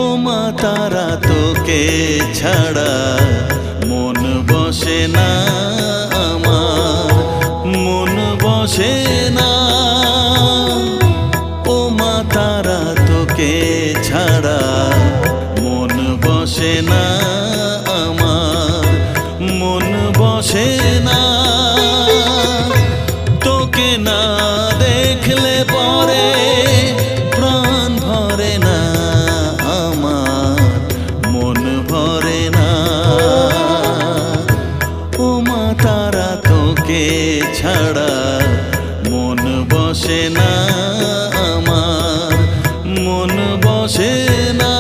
ও মা তারা তোকে ছাড়া মন বসে না আমার, মন বসে না। ও মা তারা তোকে ছাড়া মন বসে না আমার, মন বসে না। তোকে না দেখলে পরে প্রাণ ভরে না আমার, মন ভরে না। ও মা তারা তোকে ছাড়া মন বসে না আমার, মন বসে না।